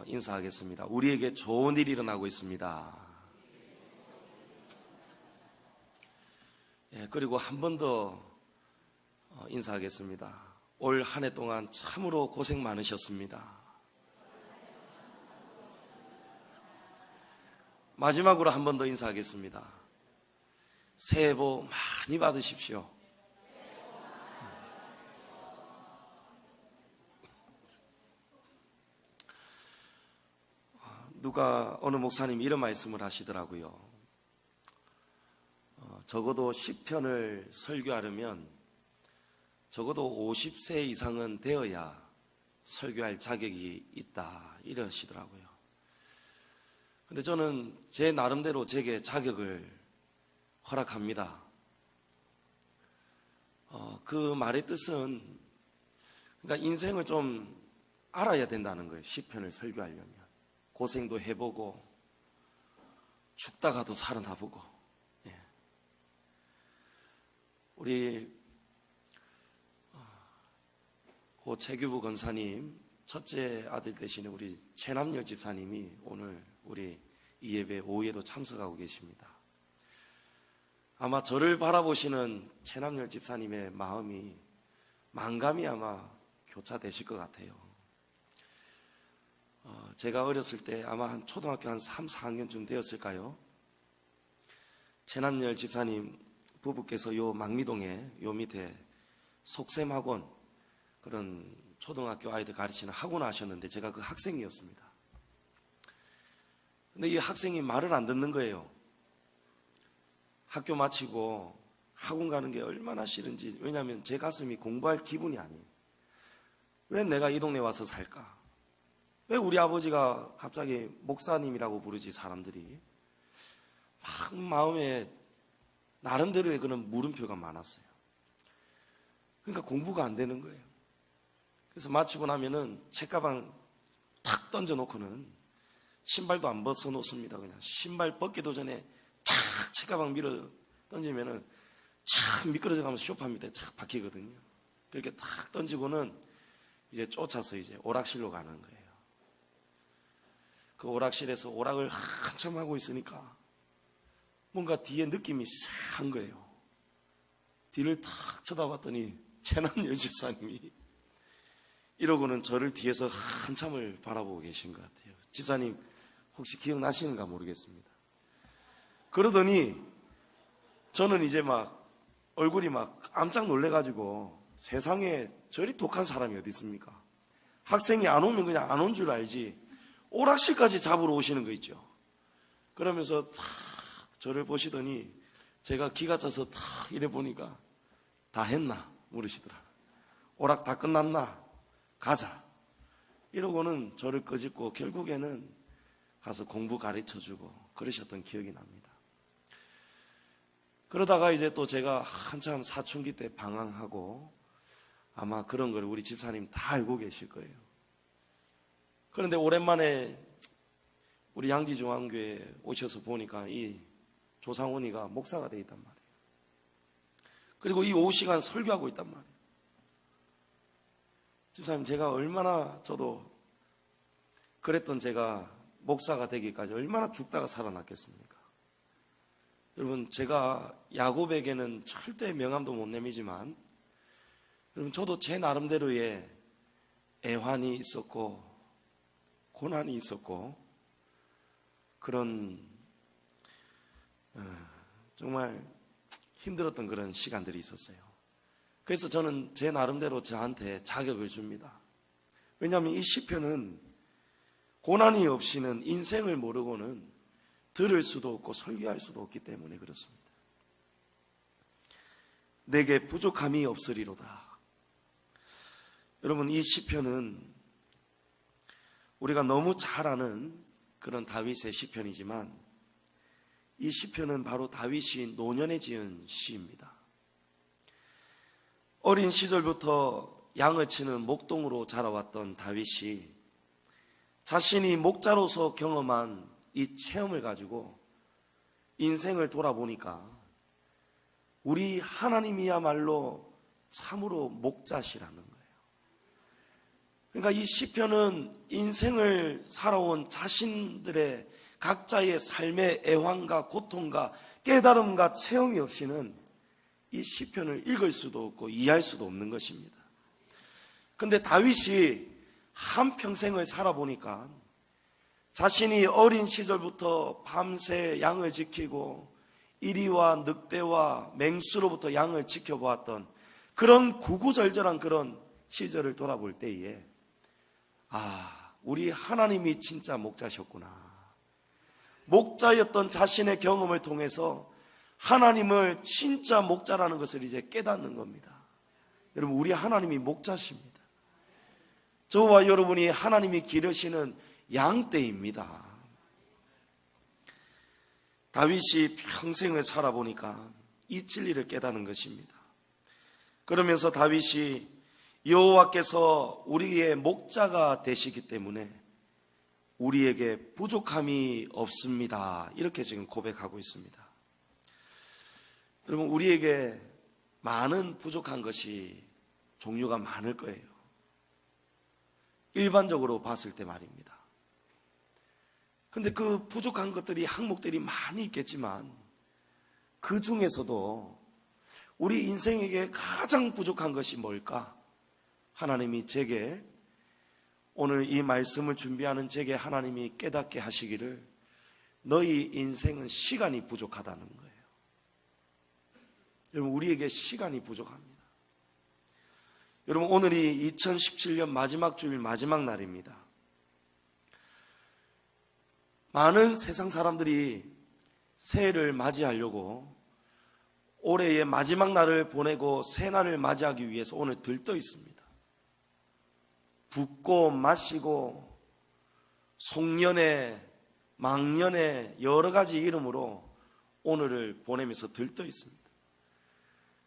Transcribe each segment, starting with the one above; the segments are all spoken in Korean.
인사하겠습니다. 우리에게 좋은 일이 일어나고 있습니다. 그리고 한 번 더 인사하겠습니다. 올 한 해 동안 참으로 고생 많으셨습니다. 마지막으로 한 번 더 인사하겠습니다. 새해 복 많이 받으십시오. 누가 어느 목사님이 이런 말씀을 하시더라고요. 적어도 10편을 설교하려면 적어도 50세 이상은 되어야 설교할 자격이 있다 이러시더라고요. 근데 저는 제 나름대로 제게 자격을 허락합니다. 그 말의 뜻은 그러니까 인생을 좀 알아야 된다는 거예요. 10편을 설교하려면 고생도 해보고 죽다가도 살아나보고. 우리 고 최규부 권사님 첫째 아들 되시는 우리 최남열 집사님이 오늘 우리 이 예배 오후에도 참석하고 계십니다. 아마 저를 바라보시는 최남열 집사님의 마음이 만감이 아마 교차되실 것 같아요. 제가 어렸을 때 아마 한 초등학교 한 3, 4학년쯤 되었을까요? 최남열 집사님 부부께서 요 망미동에 요 밑에 속셈학원 그런 초등학교 아이들 가르치는 학원 하셨는데 제가 그 학생이었습니다. 근데 이 학생이 말을 안 듣는 거예요. 학교 마치고 학원 가는 게 얼마나 싫은지. 왜냐하면 제 가슴이 공부할 기분이 아니에요. 왜 내가 이 동네 와서 살까? 왜 우리 아버지가 갑자기 목사님이라고 부르지 사람들이. 막 마음에 나름대로의 그런 물음표가 많았어요. 그러니까 공부가 안 되는 거예요. 그래서 마치고 나면은 책가방 탁 던져놓고는 신발도 안 벗어놓습니다. 그냥 신발 벗기도 전에 착 책가방 밀어 던지면은 착 미끄러져 가면서 쇼파입니다. 착 박히거든요. 그렇게 탁 던지고는 이제 쫓아서 이제 오락실로 가는 거예요. 그 오락실에서 오락을 한참 하고 있으니까 뭔가 뒤에 느낌이 싹한 거예요. 뒤를 탁 쳐다봤더니 최남열 집사님이 이러고는 저를 뒤에서 한참을 바라보고 계신 것 같아요. 집사님 혹시 기억나시는가 모르겠습니다. 그러더니 저는 이제 막 얼굴이 막 깜짝 놀래가지고 세상에 저리 독한 사람이 어디 있습니까? 학생이 안 오면 그냥 안 온 줄 알지 오락실까지 잡으러 오시는 거 있죠. 그러면서 탁 저를 보시더니 제가 기가 차서 탁 이래 보니까 다 했나 물으시더라. 오락 다 끝났나? 가자. 이러고는 저를 끄집고 결국에는 가서 공부 가르쳐주고 그러셨던 기억이 납니다. 그러다가 이제 또 제가 한참 사춘기 때 방황하고 아마 그런 걸 우리 집사님 다 알고 계실 거예요. 그런데 오랜만에 우리 양지중앙교회에 오셔서 보니까 이 조상훈이가 목사가 돼 있단 말이에요. 그리고 이 오후 시간 설교하고 있단 말이에요. 집사님 제가 얼마나 저도 그랬던 제가 목사가 되기까지 얼마나 죽다가 살아났겠습니까? 여러분 제가 야곱에게는 절대 명함도 못 내미지만 여러분 저도 제 나름대로의 애환이 있었고 고난이 있었고 그런 정말 힘들었던 그런 시간들이 있었어요. 그래서 저는 제 나름대로 저한테 자격을 줍니다. 왜냐하면 이 시편은 고난이 없이는 인생을 모르고는 들을 수도 없고 설교할 수도 없기 때문에 그렇습니다. 내게 부족함이 없으리로다. 여러분 이 시편은 우리가 너무 잘 아는 그런 다윗의 시편이지만 이 시편은 바로 다윗이 노년에 지은 시입니다. 어린 시절부터 양을 치는 목동으로 자라왔던 다윗이 자신이 목자로서 경험한 이 체험을 가지고 인생을 돌아보니까 우리 하나님이야말로 참으로 목자시라는 거예요. 그러니까 이 시편은 인생을 살아온 자신들의 각자의 삶의 애환과 고통과 깨달음과 체험이 없이는 이 시편을 읽을 수도 없고 이해할 수도 없는 것입니다. 그런데 다윗이 한평생을 살아보니까 자신이 어린 시절부터 밤새 양을 지키고 이리와 늑대와 맹수로부터 양을 지켜보았던 그런 구구절절한 그런 시절을 돌아볼 때에 우리 하나님이 진짜 목자셨구나. 목자였던 자신의 경험을 통해서 하나님을 진짜 목자라는 것을 이제 깨닫는 겁니다. 여러분, 우리 하나님이 목자십니다. 저와 여러분이 하나님이 기르시는 양떼입니다. 다윗이 평생을 살아보니까 이 진리를 깨닫는 것입니다. 그러면서 다윗이 여호와께서 우리의 목자가 되시기 때문에 우리에게 부족함이 없습니다. 이렇게 지금 고백하고 있습니다. 여러분, 우리에게 많은 부족한 것이 종류가 많을 거예요. 일반적으로 봤을 때 말입니다. 근데 그 부족한 것들이 항목들이 많이 있겠지만 그 중에서도 우리 인생에게 가장 부족한 것이 뭘까? 하나님이 제게 오늘 이 말씀을 준비하는 제게 하나님이 깨닫게 하시기를 너희 인생은 시간이 부족하다는 거예요. 여러분, 우리에게 시간이 부족합니다. 여러분, 오늘이 2017년 마지막 주일 마지막 날입니다. 많은 세상 사람들이 새해를 맞이하려고 올해의 마지막 날을 보내고 새날을 맞이하기 위해서 오늘 들떠 있습니다. 붓고 마시고 송년회, 망년회 여러 가지 이름으로 오늘을 보내면서 들떠 있습니다.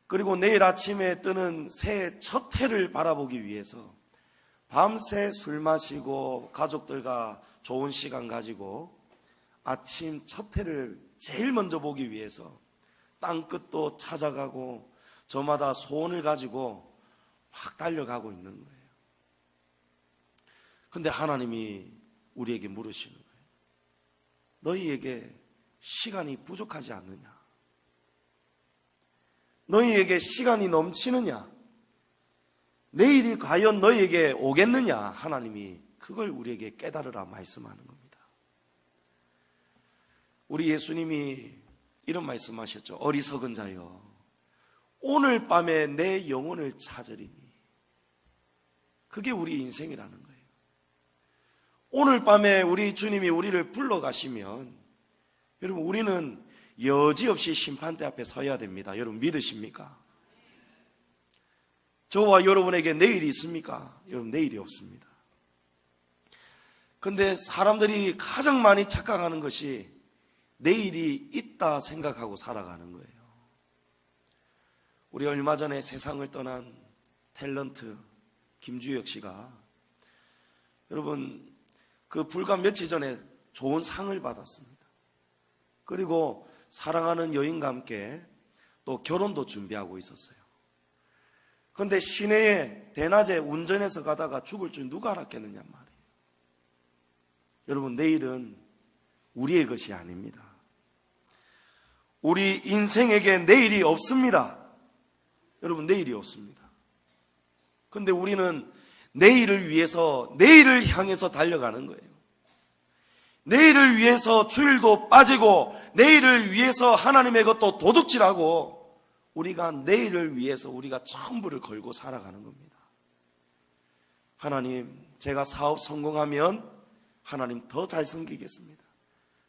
그리고 내일 아침에 뜨는 새해 첫 해를 바라보기 위해서 밤새 술 마시고 가족들과 좋은 시간 가지고 아침 첫 해를 제일 먼저 보기 위해서 땅끝도 찾아가고 저마다 소원을 가지고 막 달려가고 있는 거예요. 근데 하나님이 우리에게 물으시는 거예요. 너희에게 시간이 부족하지 않느냐? 너희에게 시간이 넘치느냐? 내일이 과연 너희에게 오겠느냐? 하나님이 그걸 우리에게 깨달으라 말씀하는 겁니다. 우리 예수님이 이런 말씀하셨죠. 어리석은 자여, 오늘 밤에 내 영혼을 찾으리니. 그게 우리 인생이라는 거예요. 오늘 밤에 우리 주님이 우리를 불러가시면 여러분, 우리는 여지없이 심판대 앞에 서야 됩니다. 여러분, 믿으십니까? 저와 여러분에게 내일이 있습니까? 여러분, 내일이 없습니다. 근데 사람들이 가장 많이 착각하는 것이 내일이 있다 생각하고 살아가는 거예요. 우리 얼마 전에 세상을 떠난 탤런트 김주혁 씨가 여러분, 그 불과 며칠 전에 좋은 상을 받았습니다. 그리고 사랑하는 여인과 함께 또 결혼도 준비하고 있었어요. 그런데 시내에 대낮에 운전해서 가다가 죽을 줄 누가 알았겠느냐 말이에요. 여러분, 내일은 우리의 것이 아닙니다. 우리 인생에게 내일이 없습니다. 여러분, 내일이 없습니다. 그런데 우리는 내일을 위해서, 내일을 향해서 달려가는 거예요. 내일을 위해서 주일도 빠지고 내일을 위해서 하나님의 것도 도둑질하고 우리가 내일을 위해서 우리가 전부를 걸고 살아가는 겁니다. 하나님, 제가 사업 성공하면 하나님 더 잘 섬기겠습니다.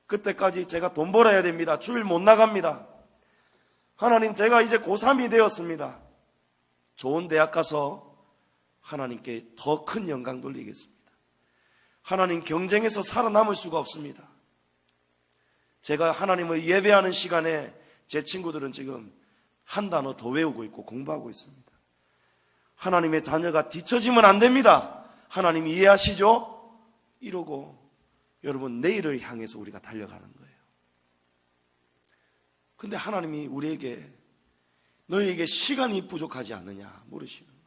그때까지 제가 돈 벌어야 됩니다. 주일 못 나갑니다. 하나님, 제가 이제 고3이 되었습니다. 좋은 대학 가서 하나님께 더 큰 영광 돌리겠습니다. 하나님, 경쟁에서 살아남을 수가 없습니다. 제가 하나님을 예배하는 시간에 제 친구들은 지금 한 단어 더 외우고 있고 공부하고 있습니다. 하나님의 자녀가 뒤처지면 안 됩니다. 하나님 이해하시죠? 이러고 여러분, 내일을 향해서 우리가 달려가는 거예요. 근데 하나님이 우리에게 너희에게 시간이 부족하지 않느냐 물으시는 거예요.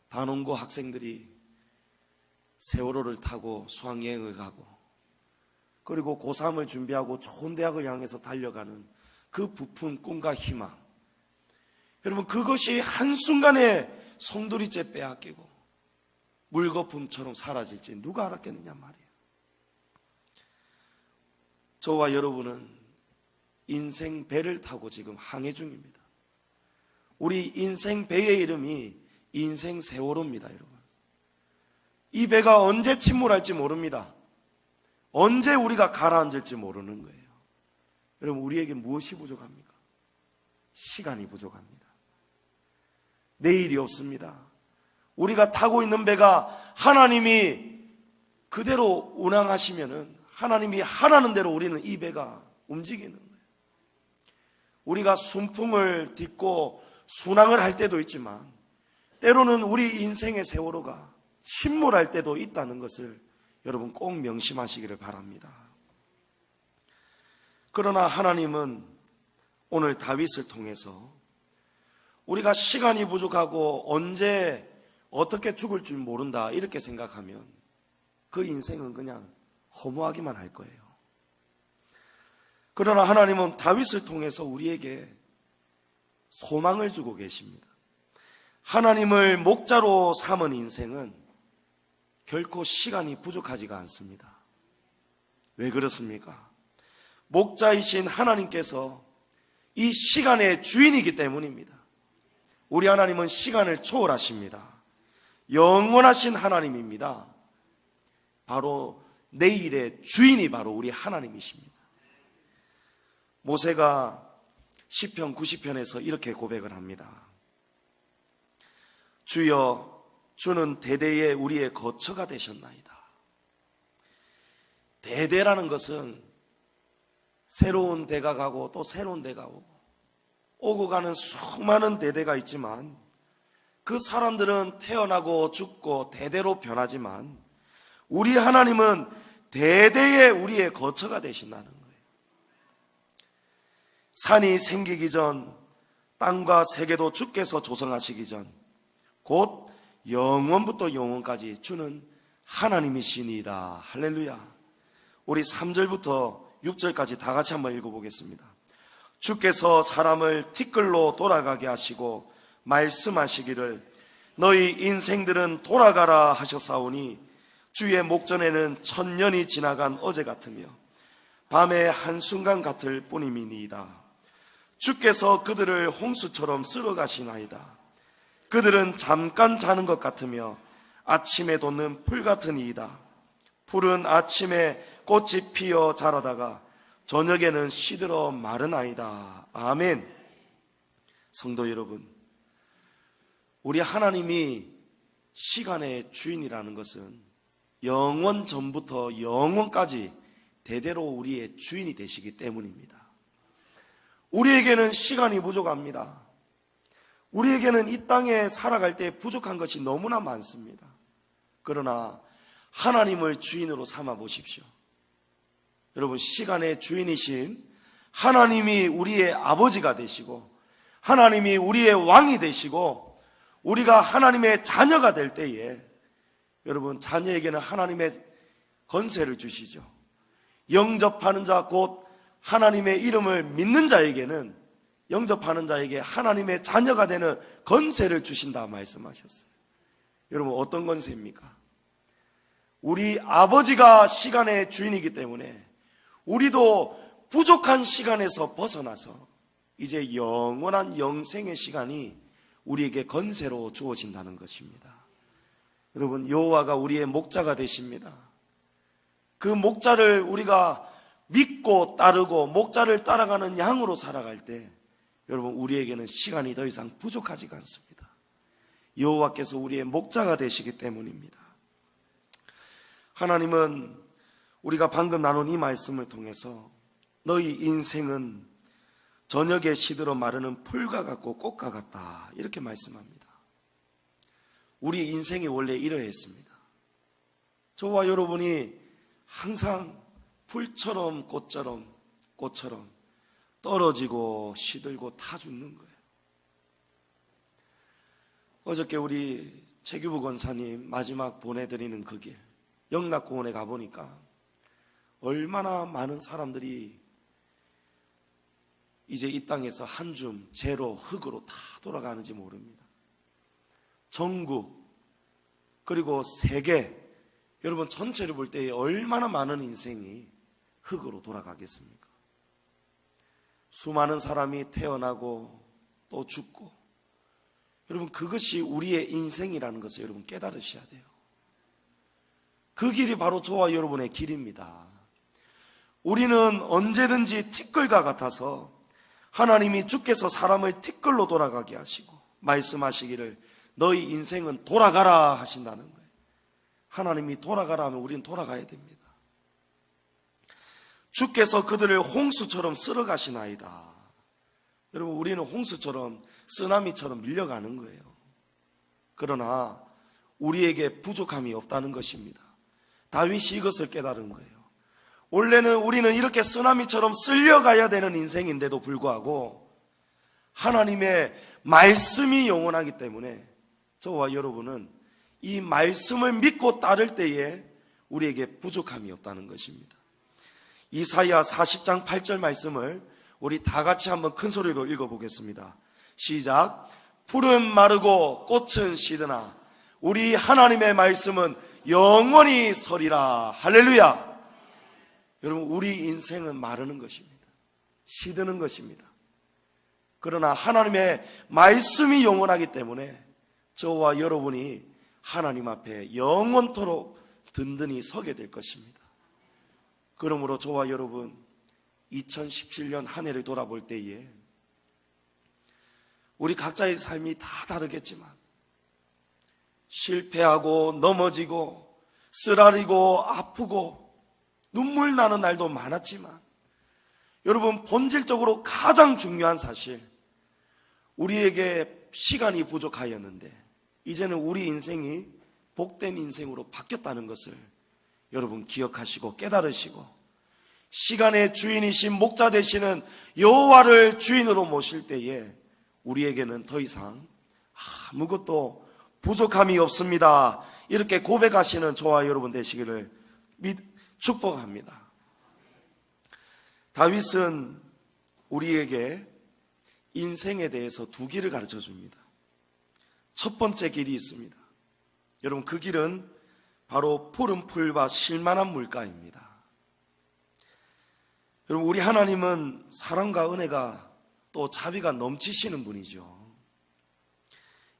단원고 학생들이 세월호를 타고 수학여행을 가고, 그리고 고3을 준비하고 좋은 대학을 향해서 달려가는 그 부푼 꿈과 희망, 여러분 그것이 한순간에 송두리째 빼앗기고 물거품처럼 사라질지 누가 알았겠느냐 말이에요. 저와 여러분은 인생 배를 타고 지금 항해 중입니다. 우리 인생 배의 이름이 인생 세월호입니다. 여러분, 이 배가 언제 침몰할지 모릅니다. 언제 우리가 가라앉을지 모르는 거예요. 여러분, 우리에게 무엇이 부족합니까? 시간이 부족합니다. 내일이 없습니다. 우리가 타고 있는 배가 하나님이 그대로 운항하시면은, 하나님이 하라는 대로 우리는 이 배가 움직이는 거예요. 우리가 순풍을 딛고 순항을 할 때도 있지만, 때로는 우리 인생의 세월호가 침몰할 때도 있다는 것을 여러분 꼭 명심하시기를 바랍니다. 그러나 하나님은 오늘 다윗을 통해서 우리가 시간이 부족하고 언제 어떻게 죽을 줄 모른다 이렇게 생각하면 그 인생은 그냥 허무하기만 할 거예요. 그러나 하나님은 다윗을 통해서 우리에게 소망을 주고 계십니다. 하나님을 목자로 삼은 인생은 결코 시간이 부족하지가 않습니다. 왜 그렇습니까? 목자이신 하나님께서 이 시간의 주인이기 때문입니다. 우리 하나님은 시간을 초월하십니다. 영원하신 하나님입니다. 바로 내일의 주인이 바로 우리 하나님이십니다. 모세가 시편 90편에서 이렇게 고백을 합니다. 주여, 주는 대대에 우리의 거처가 되셨나이다. 대대라는 것은 새로운 대가 가고 또 새로운 대가 오고 가는 수많은 대대가 있지만, 그 사람들은 태어나고 죽고 대대로 변하지만 우리 하나님은 대대에 우리의 거처가 되신다는 거예요. 산이 생기기 전, 땅과 세계도 주께서 조성하시기 전, 곧 영원부터 영원까지 주는 하나님이시니이다. 할렐루야. 우리 3절부터 6절까지 다 같이 한번 읽어보겠습니다. 주께서 사람을 티끌로 돌아가게 하시고 말씀하시기를 너희 인생들은 돌아가라 하셨사오니 주의 목전에는 1000년이 지나간 어제 같으며 밤의 한순간 같을 뿐임이니이다. 주께서 그들을 홍수처럼 쓸어가시나이다. 그들은 잠깐 자는 것 같으며 아침에 돋는 풀 같으니이다. 풀은 아침에 꽃이 피어 자라다가 저녁에는 시들어 마르나이다. 아멘. 성도 여러분, 우리 하나님이 시간의 주인이라는 것은 영원 전부터 영원까지 대대로 우리의 주인이 되시기 때문입니다. 우리에게는 시간이 부족합니다. 우리에게는 이 땅에 살아갈 때 부족한 것이 너무나 많습니다. 그러나 하나님을 주인으로 삼아 보십시오. 여러분, 시간의 주인이신 하나님이 우리의 아버지가 되시고 하나님이 우리의 왕이 되시고 우리가 하나님의 자녀가 될 때에 여러분, 자녀에게는 하나님의 권세를 주시죠. 영접하는 자, 곧 하나님의 이름을 믿는 자에게는, 영접하는 자에게 하나님의 자녀가 되는 권세를 주신다 말씀하셨어요. 여러분, 어떤 권세입니까? 우리 아버지가 시간의 주인이기 때문에 우리도 부족한 시간에서 벗어나서 이제 영원한 영생의 시간이 우리에게 권세로 주어진다는 것입니다. 여러분, 여호와가 우리의 목자가 되십니다. 그 목자를 우리가 믿고 따르고 목자를 따라가는 양으로 살아갈 때 여러분, 우리에게는 시간이 더 이상 부족하지가 않습니다. 여호와께서 우리의 목자가 되시기 때문입니다. 하나님은 우리가 방금 나눈 이 말씀을 통해서 너희 인생은 저녁에 시들어 마르는 풀과 같고 꽃과 같다 이렇게 말씀합니다. 우리 인생이 원래 이러했습니다. 저와 여러분이 항상 풀처럼 꽃처럼 떨어지고 시들고 타 죽는 거예요. 어저께 우리 최규부 권사님 마지막 보내드리는 그 길, 영락공원에 가보니까 얼마나 많은 사람들이 이제 이 땅에서 한 줌 재로 흙으로 다 돌아가는지 모릅니다. 전국 그리고 세계, 여러분 전체를 볼 때 얼마나 많은 인생이 흙으로 돌아가겠습니까? 수많은 사람이 태어나고 또 죽고, 여러분 그것이 우리의 인생이라는 것을 여러분 깨달으셔야 돼요. 그 길이 바로 저와 여러분의 길입니다. 우리는 언제든지 티끌과 같아서 하나님이 주께서 사람을 티끌로 돌아가게 하시고 말씀하시기를 너희 인생은 돌아가라 하신다는 거예요. 하나님이 돌아가라 하면 우리는 돌아가야 됩니다. 주께서 그들을 홍수처럼 쓸어 가시나이다. 여러분 우리는 홍수처럼 쓰나미처럼 밀려가는 거예요. 그러나 우리에게 부족함이 없다는 것입니다. 다윗이 이것을 깨달은 거예요. 원래는 우리는 이렇게 쓰나미처럼 쓸려가야 되는 인생인데도 불구하고 하나님의 말씀이 영원하기 때문에 저와 여러분은 이 말씀을 믿고 따를 때에 우리에게 부족함이 없다는 것입니다. 이사야 40장 8절 말씀을 우리 다 같이 한번 큰 소리로 읽어보겠습니다. 시작. 풀은 마르고 꽃은 시드나 우리 하나님의 말씀은 영원히 서리라. 할렐루야. 여러분 우리 인생은 마르는 것입니다. 시드는 것입니다. 그러나 하나님의 말씀이 영원하기 때문에 저와 여러분이 하나님 앞에 영원토록 든든히 서게 될 것입니다. 그러므로 저와 여러분 2017년 한 해를 돌아볼 때에 우리 각자의 삶이 다 다르겠지만 실패하고 넘어지고 쓰라리고 아프고 눈물 나는 날도 많았지만 여러분 본질적으로 가장 중요한 사실, 우리에게 시간이 부족하였는데 이제는 우리 인생이 복된 인생으로 바뀌었다는 것을 여러분 기억하시고 깨달으시고 시간의 주인이신 목자 되시는 여호와를 주인으로 모실 때에 우리에게는 더 이상 아무것도 부족함이 없습니다. 이렇게 고백하시는 저와 여러분 되시기를 축복합니다. 다윗은 우리에게 인생에 대해서 두 길을 가르쳐 줍니다. 첫 번째 길이 있습니다. 여러분 그 길은 바로 푸른 풀과 쉴만한 물가입니다. 여러분 우리 하나님은 사랑과 은혜가 또 자비가 넘치시는 분이죠.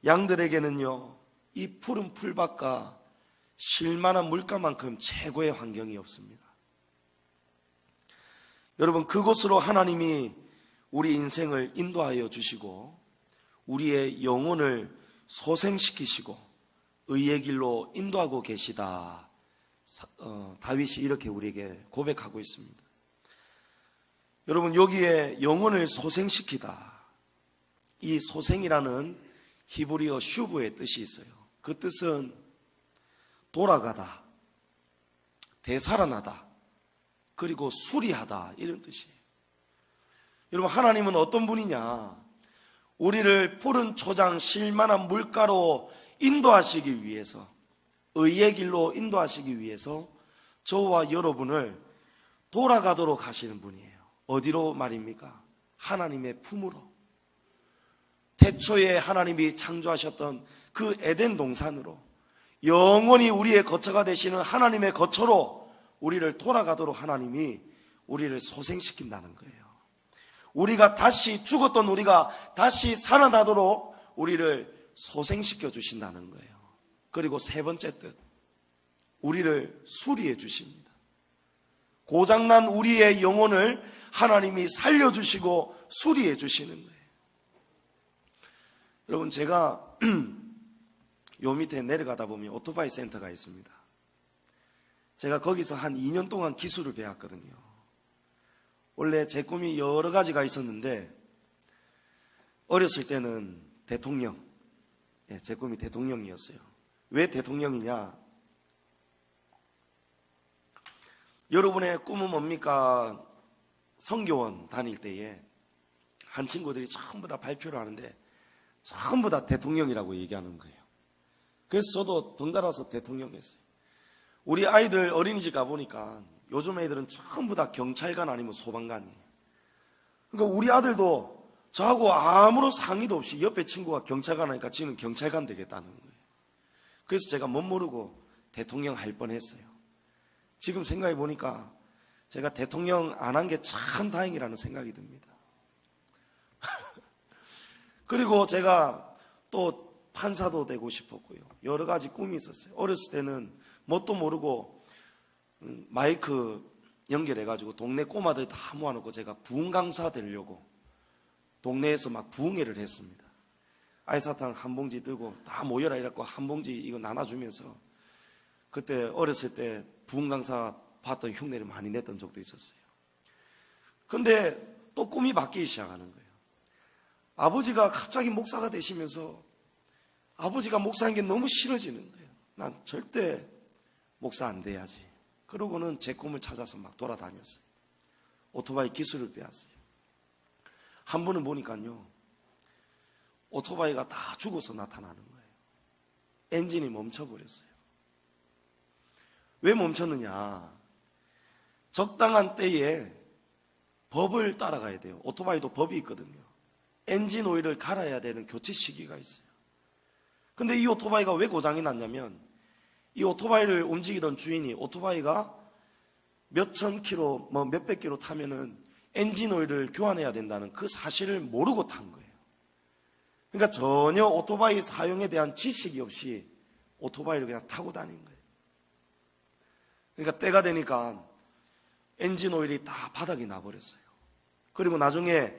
양들에게는요 이 푸른 풀밭과 쉴만한 물가만큼 최고의 환경이 없습니다. 여러분 그곳으로 하나님이 우리 인생을 인도하여 주시고 우리의 영혼을 소생시키시고 의의 길로 인도하고 계시다. 다윗이 이렇게 우리에게 고백하고 있습니다. 여러분 여기에 영혼을 소생시키다, 이 소생이라는 히브리어 슈브의 뜻이 있어요. 그 뜻은 돌아가다, 되살아나다, 그리고 수리하다, 이런 뜻이에요. 여러분 하나님은 어떤 분이냐, 우리를 푸른 초장 쉴만한 물가로 인도하시기 위해서, 의의 길로 인도하시기 위해서 저와 여러분을 돌아가도록 하시는 분이에요. 어디로 말입니까? 하나님의 품으로. 태초에 하나님이 창조하셨던 그 에덴 동산으로 영원히 우리의 거처가 되시는 하나님의 거처로 우리를 돌아가도록 하나님이 우리를 소생시킨다는 거예요. 우리가 다시 죽었던 우리가 다시 살아나도록 우리를 소생시켜 주신다는 거예요. 그리고 세 번째 뜻, 우리를 수리해 주십니다. 고장난 우리의 영혼을 하나님이 살려주시고 수리해 주시는 거예요. 여러분 제가 요 밑에 내려가다 보면 오토바이 센터가 있습니다. 제가 거기서 한 2년 동안 기술을 배웠거든요. 원래 제 꿈이 여러 가지가 있었는데 어렸을 때는 대통령, 제 꿈이 대통령이었어요. 왜 대통령이냐? 여러분의 꿈은 뭡니까? 성교원 다닐 때에 한 친구들이 전부 다 발표를 하는데 전부 다 대통령이라고 얘기하는 거예요. 그래서 저도 덩달아서 대통령 했어요. 우리 아이들 어린이집 가보니까 요즘 애들은 전부 다 경찰관 아니면 소방관이에요. 그러니까 우리 아들도 저하고 아무런 상의도 없이 옆에 친구가 경찰관 하니까 지는 경찰관 되겠다는 거예요. 그래서 제가 못 모르고 대통령 할 뻔했어요. 지금 생각해 보니까 제가 대통령 안 한 게 참 다행이라는 생각이 듭니다. 그리고 제가 또 판사도 되고 싶었고요. 여러 가지 꿈이 있었어요. 어렸을 때는 뭣도 모르고 마이크 연결해가지고 동네 꼬마들 다 모아놓고 제가 부흥 강사 되려고 동네에서 막 부흥회를 했습니다. 알사탕 한 봉지 들고 다 모여라 이래갖고 한 봉지 이거 나눠주면서 그때 어렸을 때 부흥 강사 봤던 흉내를 많이 냈던 적도 있었어요. 근데 또 꿈이 바뀌기 시작하는 거예요. 아버지가 갑자기 목사가 되시면서 아버지가 목사인 게 너무 싫어지는 거예요. 난 절대 목사 안 돼야지. 그러고는 제 꿈을 찾아서 막 돌아다녔어요. 오토바이 기술을 배웠어요. 한 번은 보니까요, 오토바이가 다 죽어서 나타나는 거예요. 엔진이 멈춰버렸어요. 왜 멈췄느냐? 적당한 때에 법을 따라가야 돼요. 오토바이도 법이 있거든요. 엔진 오일을 갈아야 되는 교체 시기가 있어요. 근데 이 오토바이가 왜 고장이 났냐면 이 오토바이를 움직이던 주인이 오토바이가 몇천 킬로, 몇백 킬로 타면은 엔진 오일을 교환해야 된다는 그 사실을 모르고 탄 거예요. 그러니까 전혀 오토바이 사용에 대한 지식이 없이 오토바이를 그냥 타고 다닌 거예요. 그러니까 때가 되니까 엔진 오일이 다 바닥이 나버렸어요. 그리고 나중에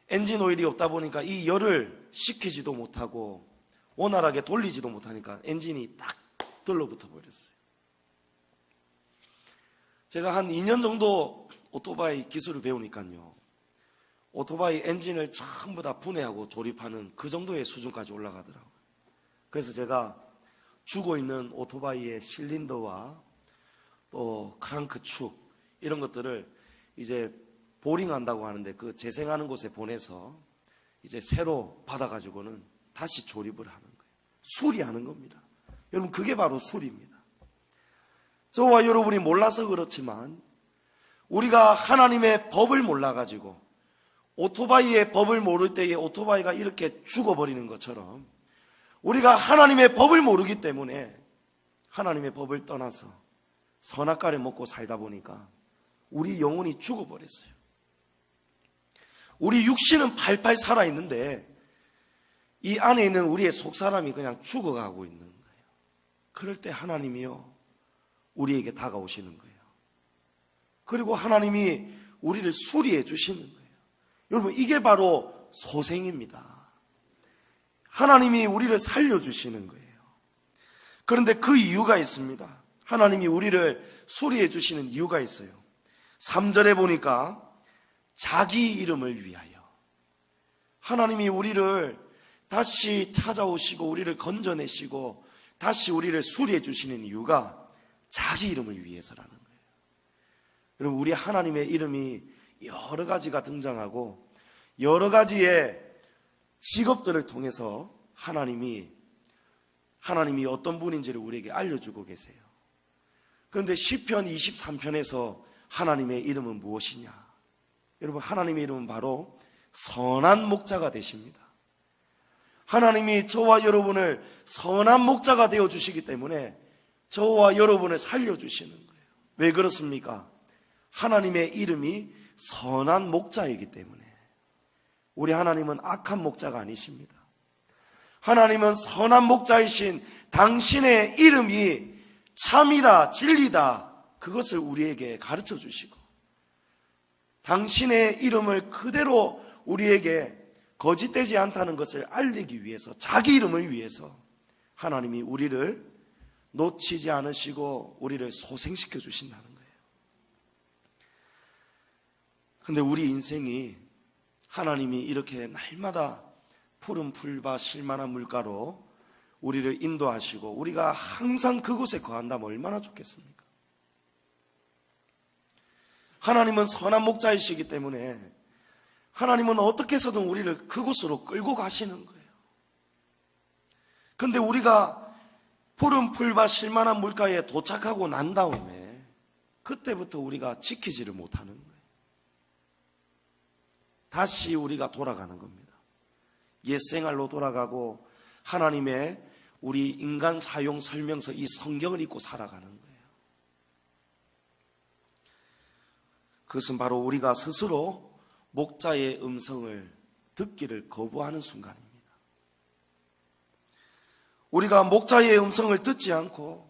엔진 오일이 없다 보니까 이 열을 식히지도 못하고 원활하게 돌리지도 못하니까 엔진이 딱 들러붙어 버렸어요. 제가 한 2년 정도 오토바이 기술을 배우니까요, 오토바이 엔진을 전부 다 분해하고 조립하는 그 정도의 수준까지 올라가더라고요. 그래서 제가 주고 있는 오토바이의 실린더와 또 크랑크 축 이런 것들을 이제 보링한다고 하는데 그 재생하는 곳에 보내서 이제 새로 받아가지고는 다시 조립을 하는 거예요. 수리하는 겁니다. 여러분, 그게 바로 수리입니다. 저와 여러분이 몰라서 그렇지만 우리가 하나님의 법을 몰라가지고 오토바이의 법을 모를 때에 오토바이가 이렇게 죽어버리는 것처럼 우리가 하나님의 법을 모르기 때문에 하나님의 법을 떠나서 선악과를 먹고 살다 보니까 우리 영혼이 죽어버렸어요. 우리 육신은 팔팔 살아있는데 이 안에 있는 우리의 속사람이 그냥 죽어가고 있는 거예요. 그럴 때 하나님이요, 우리에게 다가오시는 거예요. 그리고 하나님이 우리를 수리해 주시는 거예요. 여러분, 이게 바로 소생입니다. 하나님이 우리를 살려주시는 거예요. 그런데 그 이유가 있습니다. 하나님이 우리를 수리해 주시는 이유가 있어요. 3절에 보니까 자기 이름을 위하여. 하나님이 우리를 다시 찾아오시고 우리를 건져내시고 다시 우리를 수리해 주시는 이유가 자기 이름을 위해서라는 거예요. 여러분, 우리 하나님의 이름이 여러 가지가 등장하고 여러 가지의 직업들을 통해서 하나님이 어떤 분인지를 우리에게 알려주고 계세요. 그런데 시편 23편에서 하나님의 이름은 무엇이냐? 여러분, 하나님의 이름은 바로 선한 목자가 되십니다. 하나님이 저와 여러분을 선한 목자가 되어주시기 때문에 저와 여러분을 살려주시는 거예요. 왜 그렇습니까? 하나님의 이름이 선한 목자이기 때문에. 우리 하나님은 악한 목자가 아니십니다. 하나님은 선한 목자이신 당신의 이름이 참이다, 진리다, 그것을 우리에게 가르쳐 주시고 당신의 이름을 그대로 우리에게 거짓되지 않다는 것을 알리기 위해서, 자기 이름을 위해서 하나님이 우리를 놓치지 않으시고 우리를 소생시켜 주신다는 거예요. 근데 우리 인생이 하나님이 이렇게 날마다 푸른 풀밭 실만한 물가로 우리를 인도하시고 우리가 항상 그곳에 거한다면 얼마나 좋겠습니까? 하나님은 선한 목자이시기 때문에 하나님은 어떻게 해서든 우리를 그곳으로 끌고 가시는 거예요. 근데 우리가 푸른 풀밭 쉴만한 물가에 도착하고 난 다음에 그때부터 우리가 지키지를 못하는 거예요. 다시 우리가 돌아가는 겁니다. 옛생활로 돌아가고 하나님의 우리 인간 사용 설명서 이 성경을 읽고 살아가는 거예요. 그것은 바로 우리가 스스로 목자의 음성을 듣기를 거부하는 순간입니다. 우리가 목자의 음성을 듣지 않고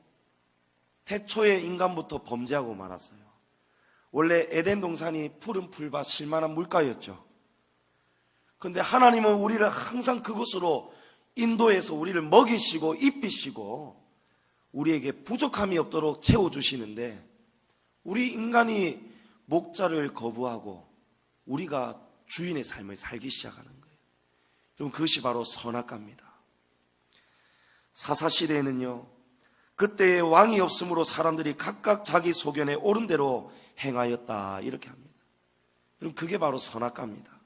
태초의 인간부터 범죄하고 말았어요. 원래 에덴 동산이 푸른 풀밭 쉴만한 물가였죠. 그런데 하나님은 우리를 항상 그곳으로 인도해서 우리를 먹이시고 입히시고 우리에게 부족함이 없도록 채워주시는데 우리 인간이 목자를 거부하고 우리가 주인의 삶을 살기 시작하는 거예요. 여러분, 그것이 바로 선악과입니다. 사사시대에는요, 그때의 왕이 없으므로 사람들이 각각 자기 소견에 옳은 대로 행하였다 이렇게 합니다. 여러분, 그게 바로 선악과입니다.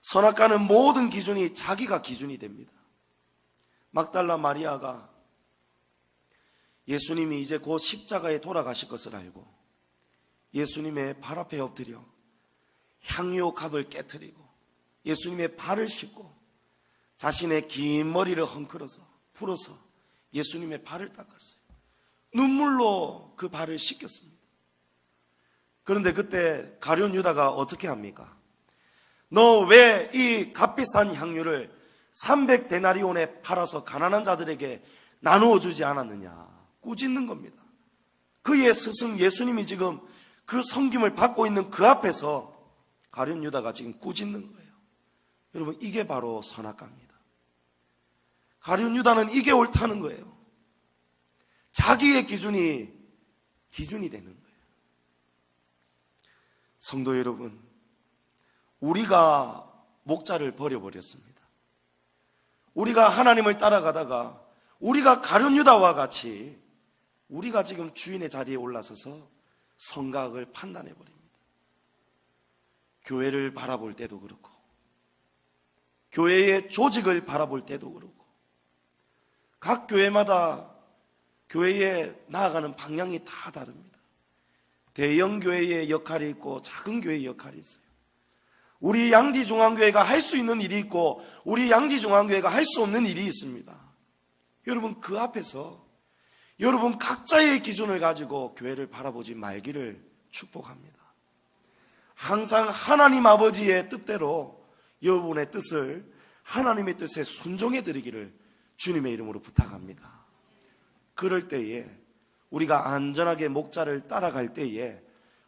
선악과는 모든 기준이 자기가 기준이 됩니다. 막달라 마리아가 예수님이 이제 곧 십자가에 돌아가실 것을 알고 예수님의 발 앞에 엎드려 향유갑을 깨트리고 예수님의 발을 씻고 자신의 긴 머리를 헝클어서 풀어서 예수님의 발을 닦았어요. 눈물로 그 발을 씻겼습니다. 그런데 그때 가룟 유다가 어떻게 합니까? 너 왜 이 값비싼 향유를 300데나리온에 팔아서 가난한 자들에게 나누어 주지 않았느냐? 꾸짖는 겁니다. 그의 스승 예수님이 지금 그 섬김을 받고 있는 그 앞에서 가룟 유다가 지금 꾸짖는 거예요. 여러분, 이게 바로 선악과입니다. 가룟 유다는 이게 옳다는 거예요. 자기의 기준이 되는 거예요. 성도 여러분, 우리가 목자를 버려버렸습니다. 우리가 하나님을 따라가다가 우리가 가룟 유다와 같이 우리가 지금 주인의 자리에 올라서서 선악을 판단해버립니다. 교회를 바라볼 때도 그렇고 교회의 조직을 바라볼 때도 그렇고 각 교회마다 교회에 나아가는 방향이 다 다릅니다. 대형 교회의 역할이 있고 작은 교회의 역할이 있어요. 우리 양지중앙교회가 할 수 있는 일이 있고 우리 양지중앙교회가 할 수 없는 일이 있습니다. 여러분, 그 앞에서 여러분 각자의 기준을 가지고 교회를 바라보지 말기를 축복합니다. 항상 하나님 아버지의 뜻대로 여러분의 뜻을 하나님의 뜻에 순종해 드리기를 주님의 이름으로 부탁합니다. 그럴 때에 우리가 안전하게 목자를 따라갈 때에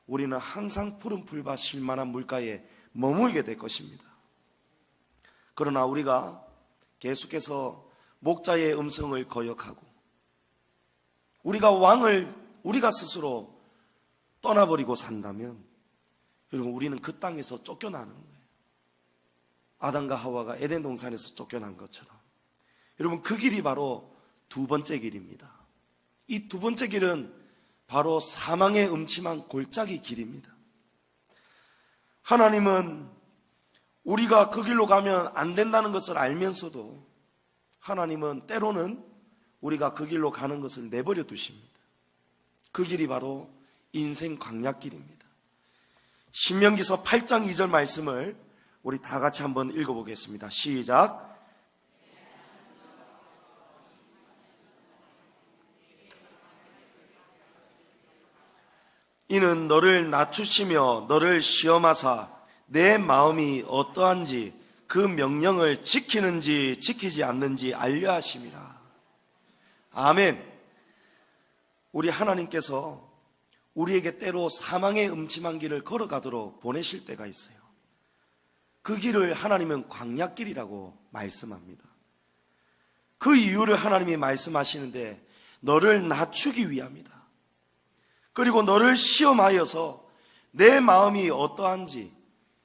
우리는 항상 푸른 풀밭 쉴만한 물가에 머물게 될 것입니다. 그러나 우리가 계속해서 목자의 음성을 거역하고 우리가 왕을 우리가 스스로 떠나버리고 산다면 여러분, 우리는 그 땅에서 쫓겨나는 거예요. 아담과 하와가 에덴 동산에서 쫓겨난 것처럼. 여러분, 그 길이 바로 두 번째 길입니다. 이 두 번째 길은 바로 사망의 음침한 골짜기 길입니다. 하나님은 우리가 그 길로 가면 안 된다는 것을 알면서도 하나님은 때로는 우리가 그 길로 가는 것을 내버려 두십니다. 그 길이 바로 인생 광야길입니다. 신명기서 8장 2절 말씀을 우리 다 같이 한번 읽어보겠습니다. 시작. 이는 너를 낮추시며 너를 시험하사 내 마음이 어떠한지 그 명령을 지키는지 지키지 않는지 알려 하심이라. 아멘. 우리 하나님께서 우리에게 때로 사망의 음침한 길을 걸어가도록 보내실 때가 있어요. 그 길을 하나님은 광야길이라고 말씀합니다. 그 이유를 하나님이 말씀하시는데 너를 낮추기 위함이다. 그리고 너를 시험하여서 내 마음이 어떠한지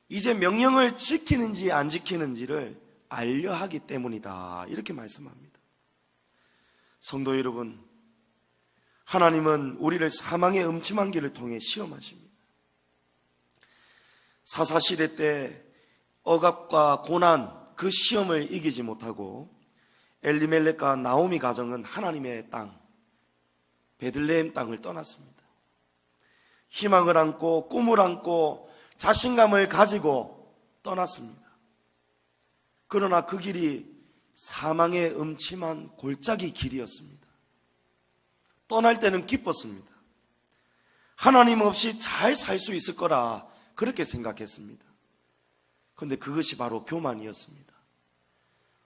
이제 명령을 지키는지 안 지키는지를 알려 하기 때문이다. 이렇게 말씀합니다. 성도 여러분, 하나님은 우리를 사망의 음침한 길을 통해 시험하십니다. 사사시대 때 억압과 고난 그 시험을 이기지 못하고 엘리멜렉과 나오미 가정은 하나님의 땅, 베들레헴 땅을 떠났습니다. 희망을 안고 꿈을 안고 자신감을 가지고 떠났습니다. 그러나 그 길이 사망의 음침한 골짜기 길이었습니다. 떠날 때는 기뻤습니다. 하나님 없이 잘 살 수 있을 거라 그렇게 생각했습니다. 그런데 그것이 바로 교만이었습니다.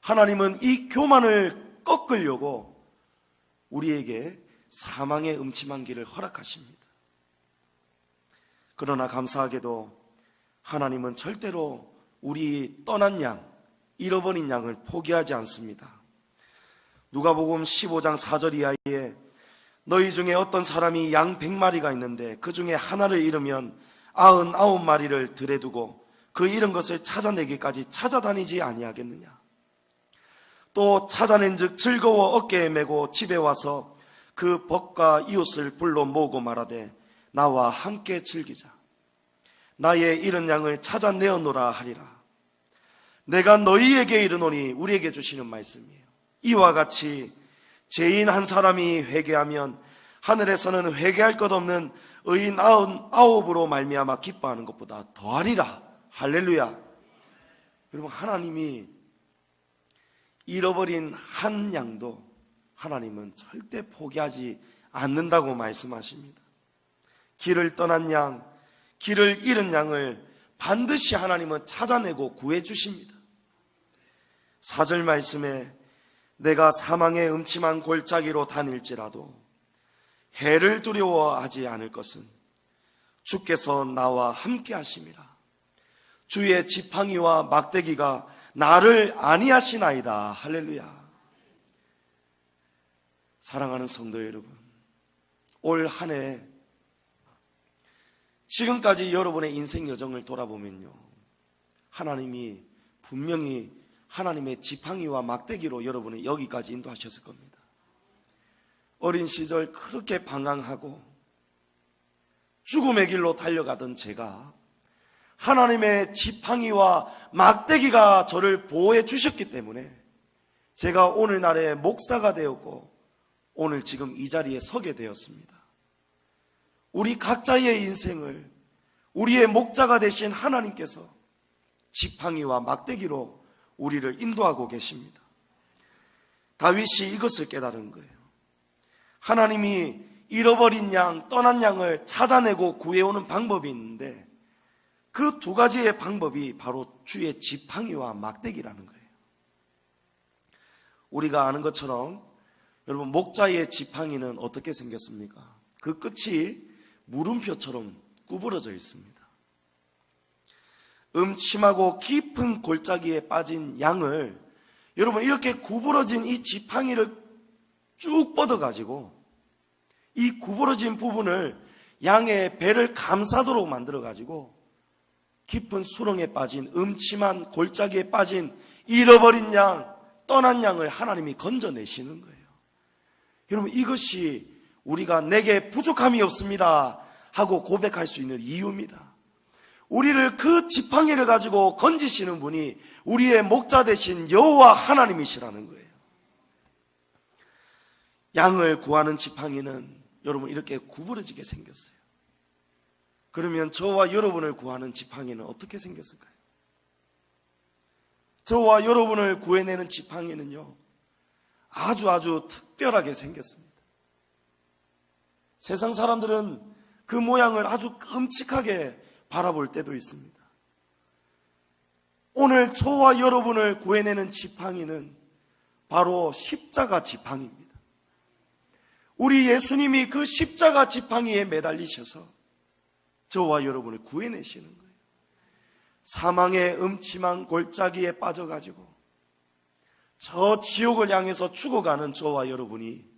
하나님은 이 교만을 꺾으려고 우리에게 사망의 음침한 길을 허락하십니다. 그러나 감사하게도 하나님은 절대로 우리 떠난 양, 잃어버린 양을 포기하지 않습니다. 누가복음 15장 4절 이하에 너희 중에 어떤 사람이 양 100마리가 있는데 그 중에 하나를 잃으면 99마리를 들에 두고 그 잃은 것을 찾아내기까지 찾아다니지 아니하겠느냐. 또 찾아낸즉 즐거워 어깨에 메고 집에 와서 그 벗과 이웃을 불러 모으고 말하되 나와 함께 즐기자. 나의 잃은 양을 찾아내어노라 하리라. 내가 너희에게 이르노니, 우리에게 주시는 말씀이에요. 이와 같이 죄인 한 사람이 회개하면 하늘에서는 회개할 것 없는 의인 99으로 말미암아 기뻐하는 것보다 더하리라. 할렐루야. 여러분, 하나님이 잃어버린 한 양도 하나님은 절대 포기하지 않는다고 말씀하십니다. 길을 떠난 양, 길을 잃은 양을 반드시 하나님은 찾아내고 구해 주십니다. 4절 말씀에 내가 사망의 음침한 골짜기로 다닐지라도 해를 두려워하지 않을 것은 주께서 나와 함께 하심이라. 주의 지팡이와 막대기가 나를 안위하시나이다. 할렐루야. 사랑하는 성도 여러분, 올 한 해 지금까지 여러분의 인생 여정을 돌아보면요, 하나님이 분명히 하나님의 지팡이와 막대기로 여러분을 여기까지 인도하셨을 겁니다. 어린 시절 그렇게 방황하고 죽음의 길로 달려가던 제가 하나님의 지팡이와 막대기가 저를 보호해 주셨기 때문에 제가 오늘날의 목사가 되었고 오늘 지금 이 자리에 서게 되었습니다. 우리 각자의 인생을 우리의 목자가 되신 하나님께서 지팡이와 막대기로 우리를 인도하고 계십니다. 다윗이 이것을 깨달은 거예요. 하나님이 잃어버린 양, 떠난 양을 찾아내고 구해오는 방법이 있는데 그 두 가지의 방법이 바로 주의 지팡이와 막대기라는 거예요. 우리가 아는 것처럼 여러분, 목자의 지팡이는 어떻게 생겼습니까? 그 끝이 물음표처럼 구부러져 있습니다. 음침하고 깊은 골짜기에 빠진 양을 여러분 이렇게 구부러진 이 지팡이를 쭉 뻗어가지고 이 구부러진 부분을 양의 배를 감싸도록 만들어가지고 깊은 수렁에 빠진 음침한 골짜기에 빠진 잃어버린 양, 떠난 양을 하나님이 건져내시는 거예요. 여러분, 이것이 우리가 내게 부족함이 없습니다 하고 고백할 수 있는 이유입니다. 우리를 그 지팡이를 가지고 건지시는 분이 우리의 목자 되신 여호와 하나님이시라는 거예요. 양을 구하는 지팡이는 여러분 이렇게 구부러지게 생겼어요. 그러면 저와 여러분을 구하는 지팡이는 어떻게 생겼을까요? 저와 여러분을 구해내는 지팡이는요, 아주 특별하게 생겼습니다. 세상 사람들은 그 모양을 아주 끔찍하게 바라볼 때도 있습니다. 오늘 저와 여러분을 구해내는 지팡이는 바로 십자가 지팡이입니다. 우리 예수님이 그 십자가 지팡이에 매달리셔서 저와 여러분을 구해내시는 거예요. 사망의 음침한 골짜기에 빠져가지고 저 지옥을 향해서 죽어가는 저와 여러분이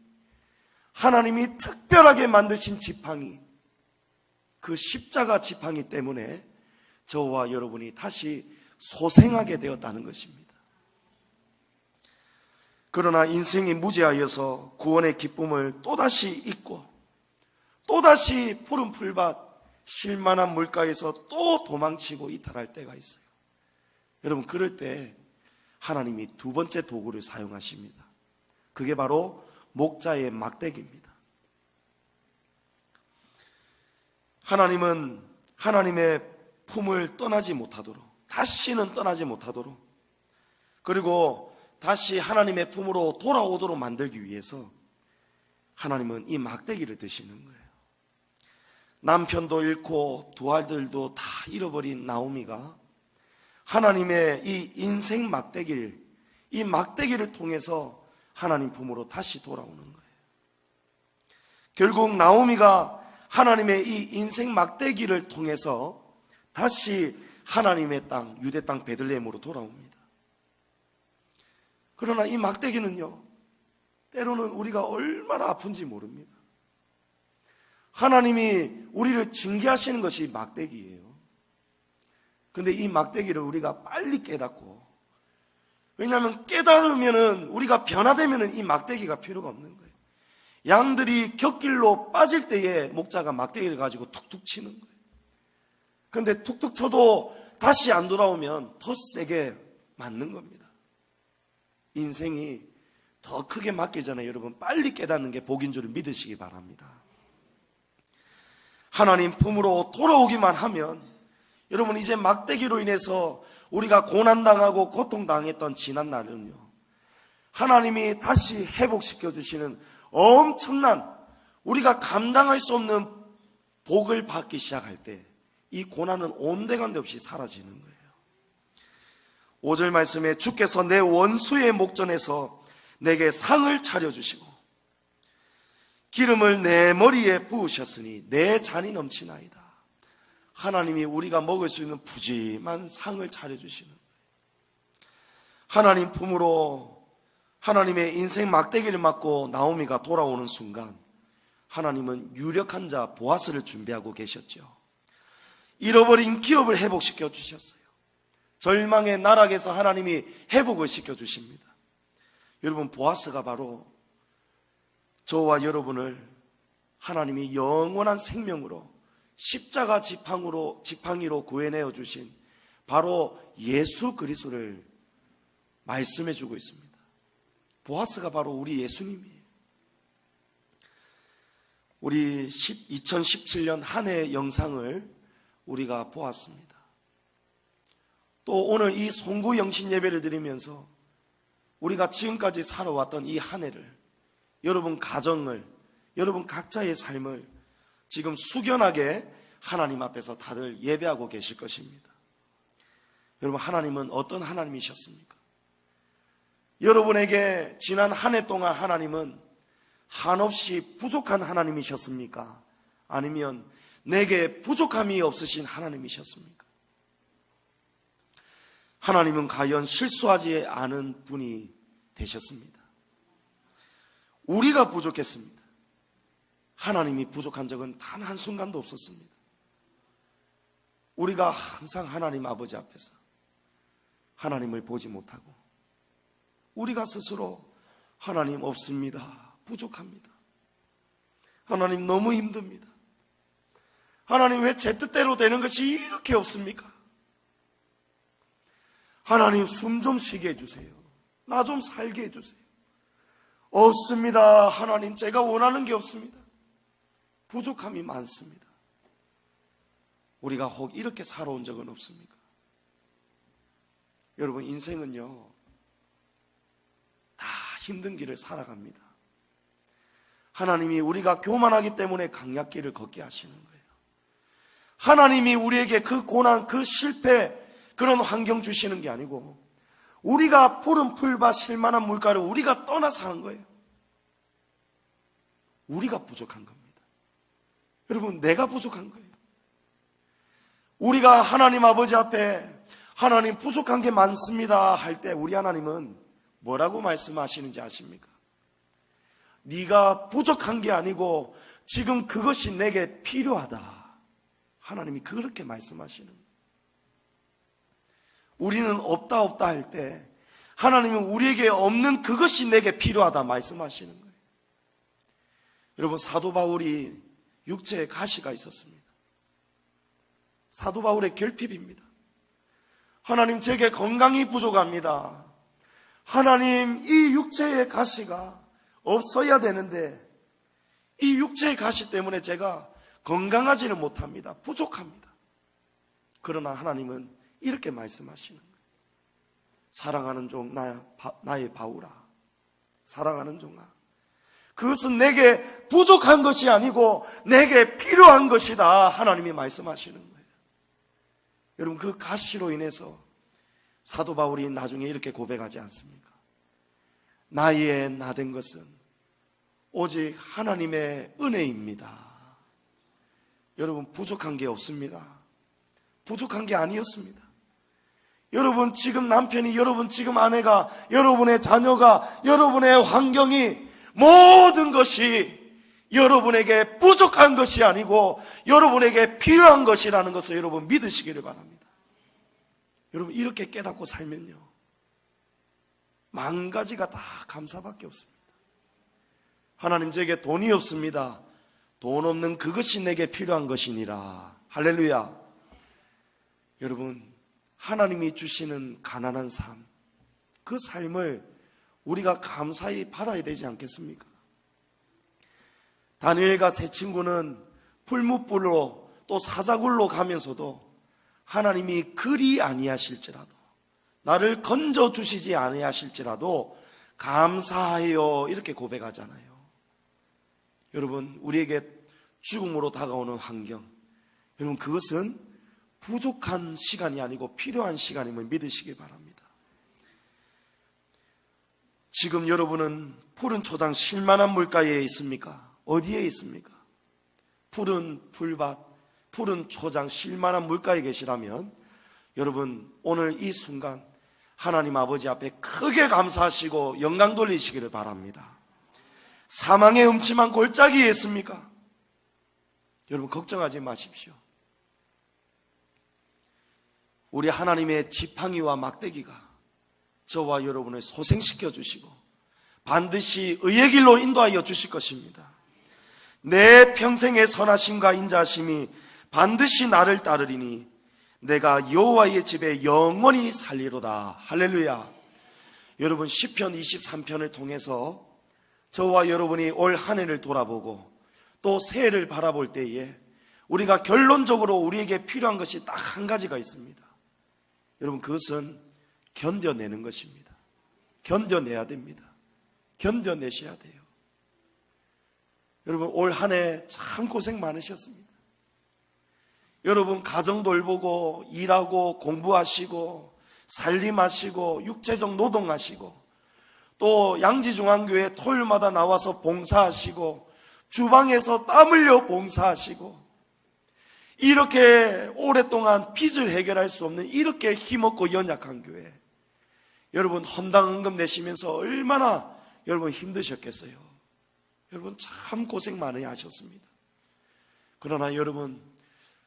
하나님이 특별하게 만드신 지팡이, 그 십자가 지팡이 때문에 저와 여러분이 다시 소생하게 되었다는 것입니다. 그러나 인생이 무지하여서 구원의 기쁨을 또다시 잊고 또다시 푸른 풀밭 쉴만한 물가에서 또 도망치고 이탈할 때가 있어요. 여러분, 그럴 때 하나님이 두 번째 도구를 사용하십니다. 그게 바로 목자의 막대기입니다. 하나님은 하나님의 품을 떠나지 못하도록, 다시는 떠나지 못하도록, 그리고 다시 하나님의 품으로 돌아오도록 만들기 위해서 하나님은 이 막대기를 드시는 거예요. 남편도 잃고 두 아들도 다 잃어버린 나오미가 하나님의 이 인생 막대기를, 이 막대기를 통해서 하나님 품으로 다시 돌아오는 거예요. 결국 나오미가 하나님의 이 인생 막대기를 통해서 다시 하나님의 땅, 유대 땅 베들레헴으로 돌아옵니다. 그러나 이 막대기는요, 때로는 우리가 얼마나 아픈지 모릅니다. 하나님이 우리를 징계하시는 것이 막대기예요. 근데 이 막대기를 우리가 빨리 깨닫고, 왜냐하면 깨달으면은, 우리가 변화되면은 이 막대기가 필요가 없는 거예요. 양들이 곁길로 빠질 때에 목자가 막대기를 가지고 툭툭 치는 거예요. 근데 툭툭 쳐도 다시 안 돌아오면 더 세게 맞는 겁니다. 인생이 더 크게 맞기 전에 여러분 빨리 깨닫는 게 복인 줄 믿으시기 바랍니다. 하나님 품으로 돌아오기만 하면, 여러분 이제 막대기로 인해서 우리가 고난당하고 고통당했던 지난 날은요, 하나님이 다시 회복시켜 주시는 엄청난, 우리가 감당할 수 없는 복을 받기 시작할 때 이 고난은 온데간데 없이 사라지는 거예요. 5절 말씀에 주께서 내 원수의 목전에서 내게 상을 차려주시고 기름을 내 머리에 부으셨으니 내 잔이 넘치나이다. 하나님이 우리가 먹을 수 있는 푸짐한 상을 차려주시는 거예요. 하나님 품으로 하나님의 인생 막대기를 맞고 나오미가 돌아오는 순간 하나님은 유력한 자 보아스를 준비하고 계셨죠. 잃어버린 기업을 회복시켜 주셨어요. 절망의 나락에서 하나님이 회복을 시켜 주십니다. 여러분, 보아스가 바로 저와 여러분을 하나님이 영원한 생명으로 십자가 지팡이로 구해내어 주신 바로 예수 그리스도를 말씀해 주고 있습니다. 보아스가 바로 우리 예수님이에요. 우리 2017년 한 해 영상을 우리가 보았습니다. 또 오늘 이 송구 영신 예배를 드리면서 우리가 지금까지 살아왔던 이 한 해를, 여러분 가정을, 여러분 각자의 삶을 지금 숙연하게 하나님 앞에서 다들 예배하고 계실 것입니다. 여러분, 하나님은 어떤 하나님이셨습니까? 여러분에게 지난 한 해 동안 하나님은 한없이 부족한 하나님이셨습니까? 아니면 내게 부족함이 없으신 하나님이셨습니까? 하나님은 과연 실수하지 않은 분이 되셨습니다. 우리가 부족했습니다. 하나님이 부족한 적은 단 한순간도 없었습니다. 우리가 항상 하나님 아버지 앞에서 하나님을 보지 못하고 우리가 스스로 하나님 없습니다, 부족합니다, 하나님 너무 힘듭니다, 하나님 왜 제 뜻대로 되는 것이 이렇게 없습니까? 하나님 숨 좀 쉬게 해주세요, 나 좀 살게 해주세요. 없습니다. 하나님, 제가 원하는 게 없습니다. 부족함이 많습니다. 우리가 혹 이렇게 살아온 적은 없습니까? 여러분, 인생은요 다 힘든 길을 살아갑니다. 하나님이 우리가 교만하기 때문에 강약길을 걷게 하시는 거예요. 하나님이 우리에게 그 고난, 그 실패, 그런 환경 주시는 게 아니고 우리가 푸른 풀과 실만한 물가를 우리가 떠나서 하는 거예요. 우리가 부족한 겁니다. 여러분, 내가 부족한 거예요. 우리가 하나님 아버지 앞에 하나님 부족한 게 많습니다 할 때 우리 하나님은 뭐라고 말씀하시는지 아십니까? 네가 부족한 게 아니고 지금 그것이 내게 필요하다. 하나님이 그렇게 말씀하시는 거예요. 우리는 없다 없다 할 때 하나님은 우리에게 없는 그것이 내게 필요하다 말씀하시는 거예요. 여러분, 사도 바울이 육체에 가시가 있었습니다. 사도 바울의 결핍입니다. 하나님, 제게 건강이 부족합니다. 하나님, 이 육체의 가시가 없어야 되는데 이 육체의 가시 때문에 제가 건강하지를 못합니다. 부족합니다. 그러나 하나님은 이렇게 말씀하시는 거예요. 사랑하는 종 나의 바울아, 사랑하는 종아, 그것은 내게 부족한 것이 아니고 내게 필요한 것이다. 하나님이 말씀하시는 거예요. 여러분, 그 가시로 인해서 사도 바울이 나중에 이렇게 고백하지 않습니까? 나의 나된 것은 오직 하나님의 은혜입니다. 여러분, 부족한 게 없습니다. 부족한 게 아니었습니다. 여러분, 지금 남편이, 여러분 지금 아내가, 여러분의 자녀가, 여러분의 환경이, 모든 것이 여러분에게 부족한 것이 아니고 여러분에게 필요한 것이라는 것을 여러분 믿으시기를 바랍니다. 여러분, 이렇게 깨닫고 살면요, 만 가지가 다 감사밖에 없습니다. 하나님, 제게 돈이 없습니다. 돈 없는 그것이 내게 필요한 것이니라. 할렐루야. 여러분, 하나님이 주시는 가난한 삶, 그 삶을 우리가 감사히 받아야 되지 않겠습니까? 다니엘과 세 친구는 풀무불로 또 사자굴로 가면서도 하나님이 그리 아니하실지라도, 나를 건져주시지 아니하실지라도 감사하여 이렇게 고백하잖아요. 여러분, 우리에게 죽음으로 다가오는 환경, 여러분, 그것은 부족한 시간이 아니고 필요한 시간임을 믿으시기 바랍니다. 지금 여러분은 푸른 초장 쉴만한 물가에 있습니까? 어디에 있습니까? 푸른 풀밭, 푸른 초장 쉴만한 물가에 계시라면 여러분, 오늘 이 순간 하나님 아버지 앞에 크게 감사하시고 영광 돌리시기를 바랍니다. 사망의 음침한 골짜기에 있습니까? 여러분, 걱정하지 마십시오. 우리 하나님의 지팡이와 막대기가 저와 여러분을 소생시켜 주시고 반드시 의의 길로 인도하여 주실 것입니다. 내 평생의 선하심과 인자하심이 반드시 나를 따르리니 내가 여호와의 집에 영원히 살리로다. 할렐루야. 여러분, 시편 23편을 통해서 저와 여러분이 올 한 해를 돌아보고 또 새해를 바라볼 때에 우리가 결론적으로 우리에게 필요한 것이 딱 한 가지가 있습니다. 여러분, 그것은 견뎌내는 것입니다. 견뎌내야 됩니다. 견뎌내셔야 돼요. 여러분, 올 한 해 참 고생 많으셨습니다. 여러분, 가정 돌보고 일하고 공부하시고 살림하시고 육체적 노동하시고 또 양지중앙교회 토요일마다 나와서 봉사하시고 주방에서 땀 흘려 봉사하시고 이렇게 오랫동안 빚을 해결할 수 없는 이렇게 힘없고 연약한 교회, 여러분 헌당헌금 내시면서 얼마나 여러분 힘드셨겠어요. 여러분 참 고생 많이 하셨습니다. 그러나 여러분,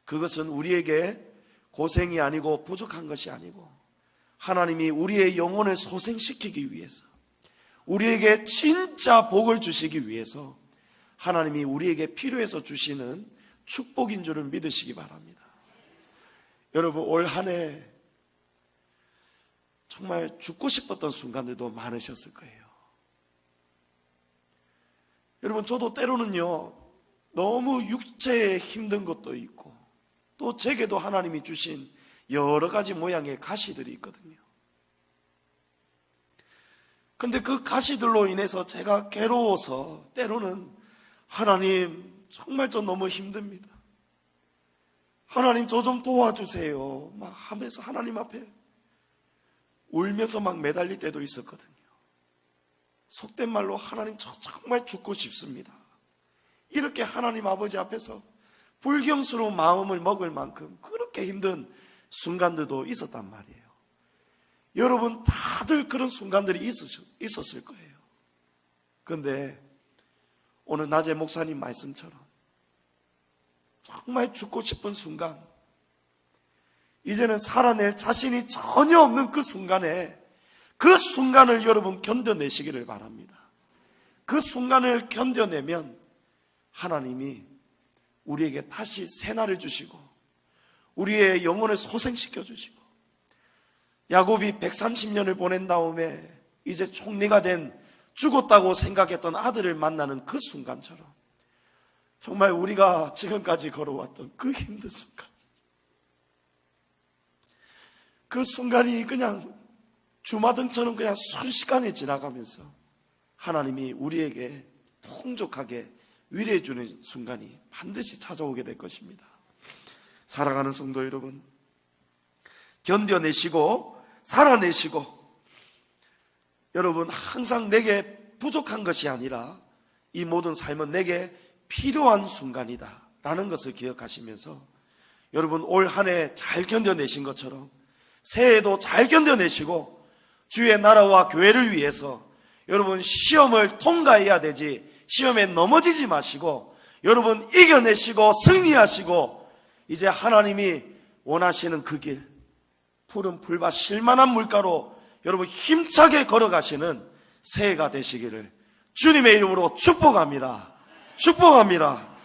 그것은 우리에게 고생이 아니고 부족한 것이 아니고 하나님이 우리의 영혼을 소생시키기 위해서, 우리에게 진짜 복을 주시기 위해서 하나님이 우리에게 필요해서 주시는 축복인 줄을 믿으시기 바랍니다. 여러분, 올 한 해 정말 죽고 싶었던 순간들도 많으셨을 거예요. 여러분, 저도 때로는요, 너무 육체에 힘든 것도 있고 또 제게도 하나님이 주신 여러 가지 모양의 가시들이 있거든요. 근데 그 가시들로 인해서 제가 괴로워서 때로는 하나님, 정말 저 너무 힘듭니다. 하나님, 저 좀 도와주세요. 막 하면서 하나님 앞에 울면서 막 매달릴 때도 있었거든요. 속된 말로 하나님, 저 정말 죽고 싶습니다. 이렇게 하나님 아버지 앞에서 불경스러운 마음을 먹을 만큼 그렇게 힘든 순간들도 있었단 말이에요. 여러분, 다들 그런 순간들이 있었을 거예요. 그런데 오늘 낮에 목사님 말씀처럼 정말 죽고 싶은 순간, 이제는 살아낼 자신이 전혀 없는 그 순간에, 그 순간을 여러분 견뎌내시기를 바랍니다. 그 순간을 견뎌내면 하나님이 우리에게 다시 새날을 주시고 우리의 영혼을 소생시켜 주시고, 야곱이 130년을 보낸 다음에 이제 총리가 된 죽었다고 생각했던 아들을 만나는 그 순간처럼 정말 우리가 지금까지 걸어왔던 그 힘든 순간, 그 순간이 그냥 주마등처럼 그냥 순식간에 지나가면서 하나님이 우리에게 풍족하게 위로해 주는 순간이 반드시 찾아오게 될 것입니다. 사랑하는 성도 여러분, 견뎌내시고 살아내시고, 여러분 항상 내게 부족한 것이 아니라 이 모든 삶은 내게 필요한 순간이다 라는 것을 기억하시면서 여러분 올 한 해 잘 견뎌내신 것처럼 새해에도 잘 견뎌내시고 주의 나라와 교회를 위해서 여러분 시험을 통과해야 되지 시험에 넘어지지 마시고 여러분 이겨내시고 승리하시고 이제 하나님이 원하시는 그 길, 푸른 풀과 쉴만한 물가로 여러분 힘차게 걸어가시는 새해가 되시기를 주님의 이름으로 축복합니다. 축복합니다.